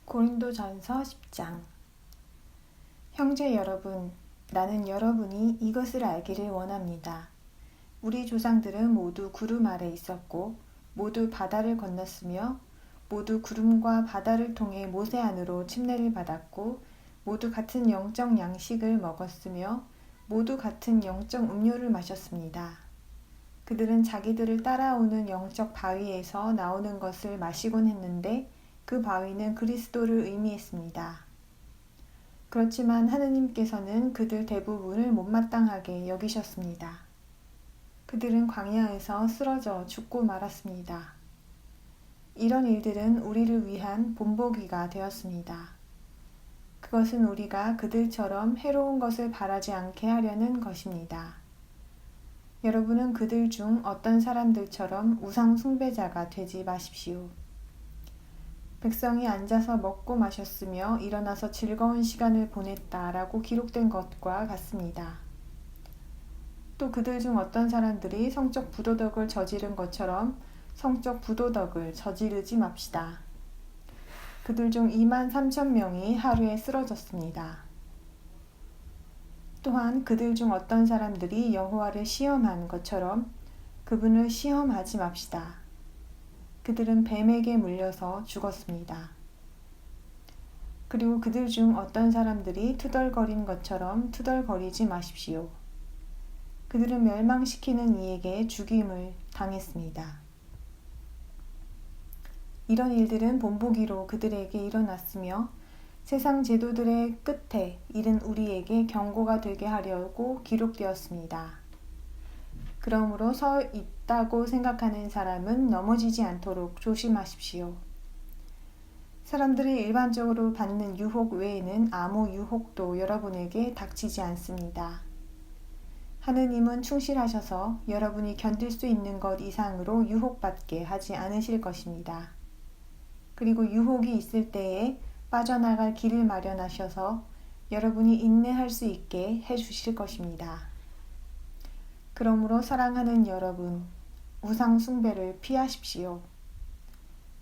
고린도전서 10장. 형제 여러분, 나는 여러분이 이것을 알기를 원합니다. 우리 조상들은 모두 구름 아래 있었고 모두 바다를 건넜으며 모두 구름과 바다를 통해 모세 안으로 침례를 받았고 모두 같은 영적 양식을 먹었으며 모두 같은 영적 음료를 마셨습니다. 그들은 자기들을 따라오는 영적 바위에서 나오는 것을 마시곤 했는데 그 바위는 그리스도를 의미했습니다. 그렇지만 하느님께서는 그들 대부분을 못마땅하게 여기셨습니다. 그들은 광야에서 쓰러져 죽고 말았습니다. 이런 일들은 우리를 위한 본보기가 되었습니다. 그것은 우리가 그들처럼 해로운 것을 바라지 않게 하려는 것입니다. 여러분은 그들 중 어떤 사람들처럼 우상 숭배자가 되지 마십시오. 백성이 앉아서 먹고 마셨으며 일어나서 즐거운 시간을 보냈다라고 기록된 것과 같습니다. 또 그들 중 어떤 사람들이 성적 부도덕을 저지른 것처럼 성적 부도덕을 저지르지 맙시다. 그들 중 23,000명이 하루에 쓰러졌습니다. 또한 그들 중 어떤 사람들이 여호와를 시험한 것처럼 그분을 시험하지 맙시다. 그들은 뱀에게 물려서 죽었습니다. 그리고 그들 중 어떤 사람들이 투덜거린 것처럼 투덜거리지 마십시오. 그들은 멸망시키는 이에게 죽임을 당했습니다. 이런 일들은 본보기로 그들에게 일어났으며 세상 제도들의 끝에 이른 우리에게 경고가 되게 하려고 기록되었습니다. 그러므로 서 있다고 생각하는 사람은 넘어지지 않도록 조심하십시오. 사람들이 일반적으로 받는 유혹 외에는 아무 유혹도 여러분에게 닥치지 않습니다. 하느님은 충실하셔서 여러분이 견딜 수 있는 것 이상으로 유혹받게 하지 않으실 것입니다. 그리고 유혹이 있을 때에 빠져나갈 길을 마련하셔서 여러분이 인내할 수 있게 해주실 것입니다. 그러므로 사랑하는 여러분, 우상 숭배를 피하십시오.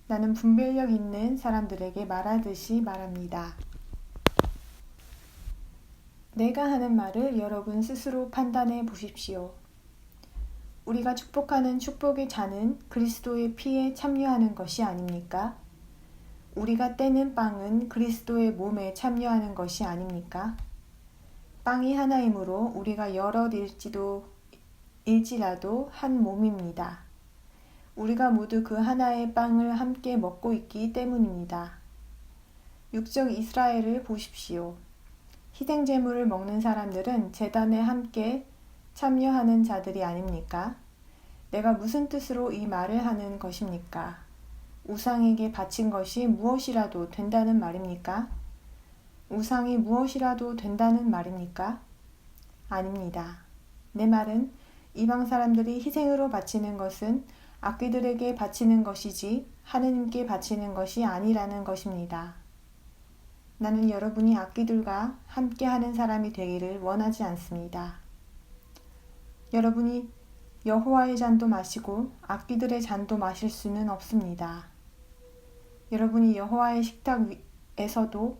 나는 분별력 있는 사람들에게 말하듯이 말합니다. 내가 하는 말을 여러분 스스로 판단해 보십시오. 우리가 축복하는 축복의 잔은 그리스도의 피에 참여하는 것이 아닙니까? 우리가 떼는 빵은 그리스도의 몸에 참여하는 것이 아닙니까? 빵이 하나이므로 우리가 여럿일지라도 한 몸입니다. 우리가 모두 그 하나의 빵을 함께 먹고 있기 때문입니다. 육적 이스라엘을 보십시오. 희생제물을 먹는 사람들은 제단에 함께 참여하는 자들이 아닙니까? 내가 무슨 뜻으로 이 말을 하는 것입니까? 우상에게 바친 것이 무엇이라도 된다는 말입니까? 우상이 무엇이라도 된다는 말입니까? 아닙니다. 내 말은 이방 사람들이 희생으로 바치는 것은 악귀들에게 바치는 것이지 하느님께 바치는 것이 아니라는 것입니다. 나는 여러분이 악귀들과 함께하는 사람이 되기를 원하지 않습니다. 여러분이 여호와의 잔도 마시고 악귀들의 잔도 마실 수는 없습니다. 여러분이 여호와의 식탁에서도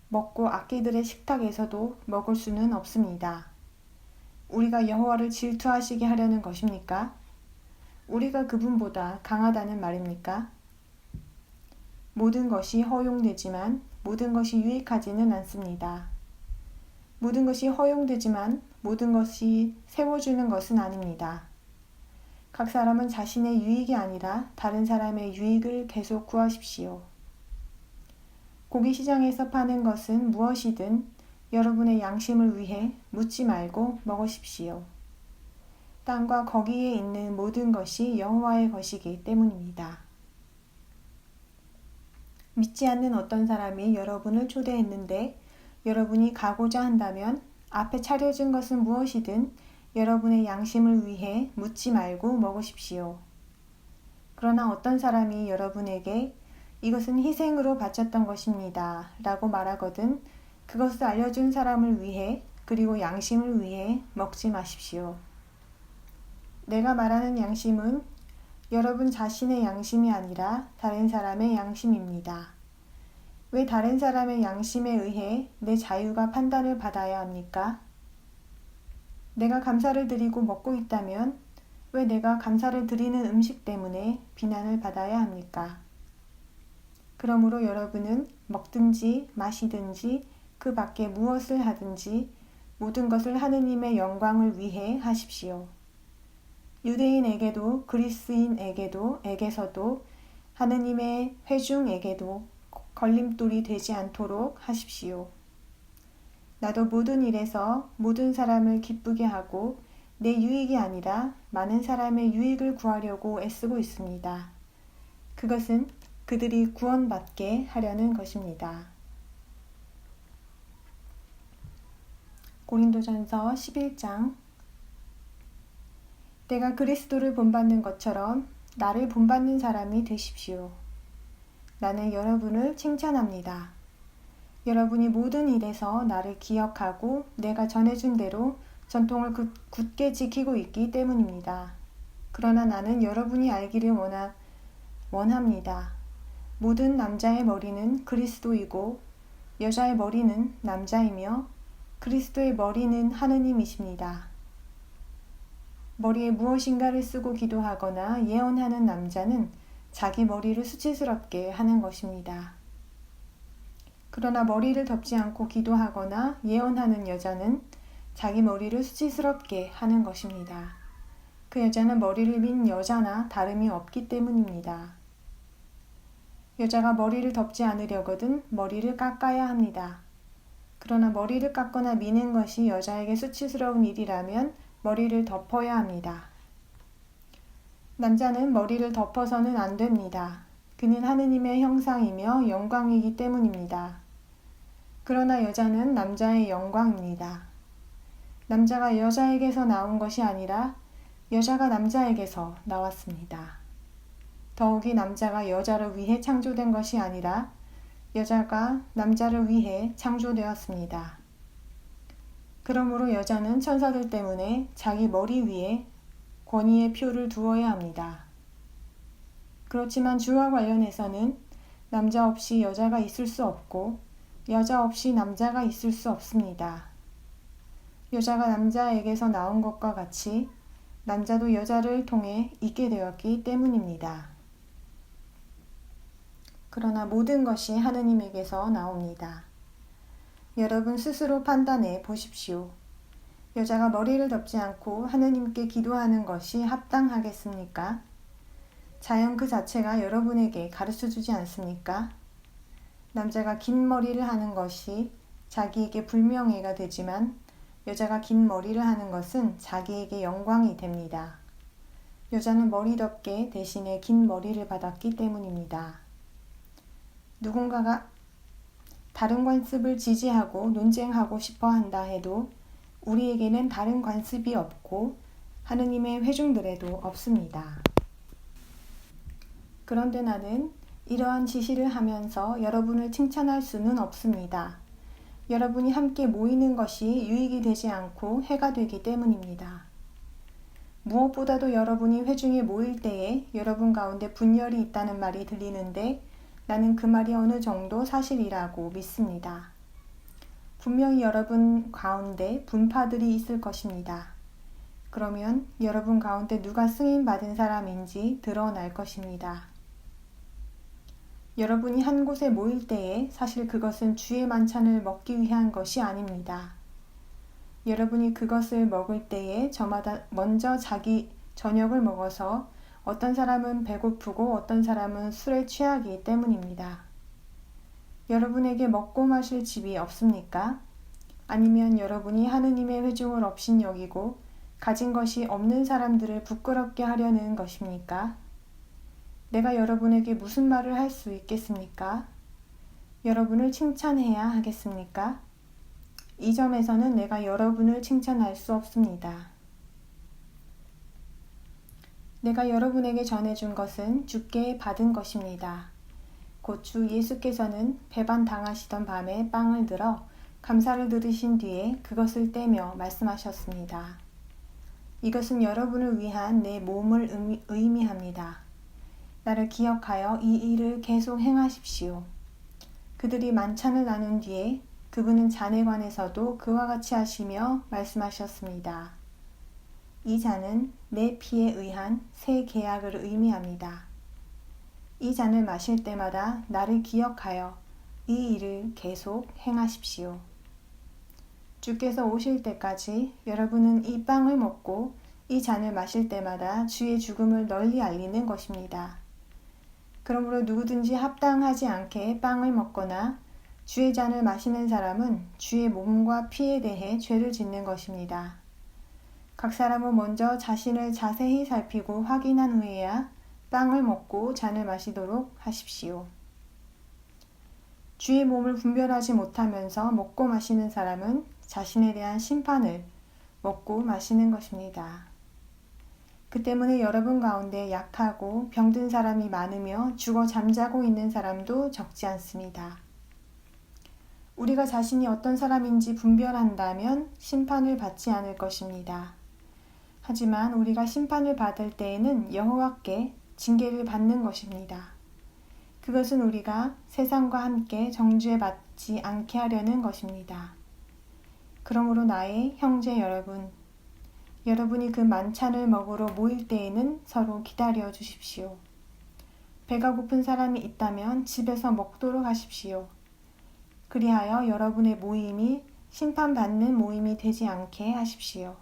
먹고 악귀들의 식탁에서도 먹을 수는 없습니다. 우리가 여호와를 질투하시게 하려는 것입니까? 우리가 그분보다 강하다는 말입니까? 모든 것이 허용되지만 모든 것이 유익하지는 않습니다. 모든 것이 허용되지만 모든 것이 세워주는 것은 아닙니다. 각 사람은 자신의 유익이 아니라 다른 사람의 유익을 계속 구하십시오. 고기 시장에서 파는 것은 무엇이든 여러분의 양심을 위해 묻지 말고 먹으십시오. 땅과 거기에 있는 모든 것이 여호와의 것이기 때문입니다. 믿지 않는 어떤 사람이 여러분을 초대했는데 여러분이 가고자 한다면 앞에 차려진 것은 무엇이든 여러분의 양심을 위해 묻지 말고 먹으십시오. 그러나 어떤 사람이 여러분에게 이것은 희생으로 바쳤던 것입니다 라고 말하거든 그것을 알려준 사람을 위해 그리고 양심을 위해 먹지 마십시오. 내가 말하는 양심은 여러분 자신의 양심이 아니라 다른 사람의 양심입니다. 왜 다른 사람의 양심에 의해 내 자유가 판단을 받아야 합니까? 내가 감사를 드리고 먹고 있다면 왜 내가 감사를 드리는 음식 때문에 비난을 받아야 합니까? 그러므로 여러분은 먹든지 마시든지 그 밖에 무엇을 하든지 모든 것을 하느님의 영광을 위해 하십시오. 유대인에게도 그리스인에게서도 하느님의 회중에게도 걸림돌이 되지 않도록 하십시오. 나도 모든 일에서 모든 사람을 기쁘게 하고 내 유익이 아니라 많은 사람의 유익을 구하려고 애쓰고 있습니다. 그것은 그들이 구원받게 하려는 것입니다. 고린도전서 11장. 내가 그리스도를 본받는 것처럼 나를 본받는 사람이 되십시오. 나는 여러분을 칭찬합니다. 여러분이 모든 일에서 나를 기억하고 내가 전해준 대로 전통을 굳게 지키고 있기 때문입니다. 그러나 나는 여러분이 알기를 원합니다. 모든 남자의 머리는 그리스도이고 여자의 머리는 남자이며 그리스도의 머리는 하느님이십니다. 머리에 무엇인가를 쓰고 기도하거나 예언하는 남자는 자기 머리를 수치스럽게 하는 것입니다. 그러나 머리를 덮지 않고 기도하거나 예언하는 여자는 자기 머리를 수치스럽게 하는 것입니다. 그 여자는 머리를 민 여자나 다름이 없기 때문입니다. 여자가 머리를 덮지 않으려거든 머리를 깎아야 합니다. 그러나 머리를 깎거나 미는 것이 여자에게 수치스러운 일이라면 머리를 덮어야 합니다. 남자는 머리를 덮어서는 안 됩니다. 그는 하느님의 형상이며 영광이기 때문입니다. 그러나 여자는 남자의 영광입니다. 남자가 여자에게서 나온 것이 아니라 여자가 남자에게서 나왔습니다. 더욱이 남자가 여자를 위해 창조된 것이 아니라 여자가 남자를 위해 창조되었습니다. 그러므로 여자는 천사들 때문에 자기 머리 위에 권위의 표를 두어야 합니다. 그렇지만 주와 관련해서는 남자 없이 여자가 있을 수 없고 여자 없이 남자가 있을 수 없습니다. 여자가 남자에게서 나온 것과 같이 남자도 여자를 통해 있게 되었기 때문입니다. 그러나 모든 것이 하느님에게서 나옵니다. 여러분 스스로 판단해 보십시오. 여자가 머리를 덮지 않고 하느님께 기도하는 것이 합당하겠습니까? 자연 그 자체가 여러분에게 가르쳐주지 않습니까? 남자가 긴 머리를 하는 것이 자기에게 불명예가 되지만 여자가 긴 머리를 하는 것은 자기에게 영광이 됩니다. 여자는 머리 덮개 대신에 긴 머리를 받았기 때문입니다. 누군가가 다른 관습을 지지하고 논쟁하고 싶어 한다 해도 우리에게는 다른 관습이 없고 하느님의 회중들에도 없습니다. 그런데 나는 이러한 지시를 하면서 여러분을 칭찬할 수는 없습니다. 여러분이 함께 모이는 것이 유익이 되지 않고 해가 되기 때문입니다. 무엇보다도 여러분이 회중에 모일 때에 여러분 가운데 분열이 있다는 말이 들리는데 나는 그 말이 어느 정도 사실이라고 믿습니다. 분명히 여러분 가운데 분파들이 있을 것입니다. 그러면 여러분 가운데 누가 승인 받은 사람인지 드러날 것입니다. 여러분이 한 곳에 모일 때에 사실 그것은 주의 만찬을 먹기 위한 것이 아닙니다. 여러분이 그것을 먹을 때에 저마다 먼저 자기 저녁을 먹어서 어떤 사람은 배고프고 어떤 사람은 술에 취하기 때문입니다. 여러분에게 먹고 마실 집이 없습니까? 아니면 여러분이 하느님의 회중을 업신여기고 가진 것이 없는 사람들을 부끄럽게 하려는 것입니까? 내가 여러분에게 무슨 말을 할 수 있겠습니까? 여러분을 칭찬해야 하겠습니까? 이 점에서는 내가 여러분을 칭찬할 수 없습니다. 내가 여러분에게 전해준 것은 주께 받은 것입니다. 곧 주 예수께서는 배반당하시던 밤에 빵을 들어 감사를 들으신 뒤에 그것을 떼며 말씀하셨습니다. 이것은 여러분을 위한 내 몸을 의미합니다. 나를 기억하여 이 일을 계속 행하십시오. 그들이 만찬을 나눈 뒤에 그분은 잔에 관해서도 그와 같이 하시며 말씀하셨습니다. 이 잔은 내 피에 의한 새 계약을 의미합니다. 이 잔을 마실 때마다 나를 기억하여 이 일을 계속 행하십시오. 주께서 오실 때까지 여러분은 이 빵을 먹고 이 잔을 마실 때마다 주의 죽음을 널리 알리는 것입니다. 그러므로 누구든지 합당하지 않게 빵을 먹거나 주의 잔을 마시는 사람은 주의 몸과 피에 대해 죄를 짓는 것입니다. 각 사람은 먼저 자신을 자세히 살피고 확인한 후에야 빵을 먹고 잔을 마시도록 하십시오. 주의 몸을 분별하지 못하면서 먹고 마시는 사람은 자신에 대한 심판을 먹고 마시는 것입니다. 그 때문에 여러분 가운데 약하고 병든 사람이 많으며 죽어 잠자고 있는 사람도 적지 않습니다. 우리가 자신이 어떤 사람인지 분별한다면 심판을 받지 않을 것입니다. 하지만 우리가 심판을 받을 때에는 여호와께 징계를 받는 것입니다. 그것은 우리가 세상과 함께 정죄 받지 않게 하려는 것입니다. 그러므로 나의 형제 여러분, 여러분이 그 만찬을 먹으러 모일 때에는 서로 기다려 주십시오. 배가 고픈 사람이 있다면 집에서 먹도록 하십시오. 그리하여 여러분의 모임이 심판받는 모임이 되지 않게 하십시오.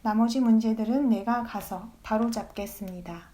나머지 문제들은 내가 가서 바로잡겠습니다.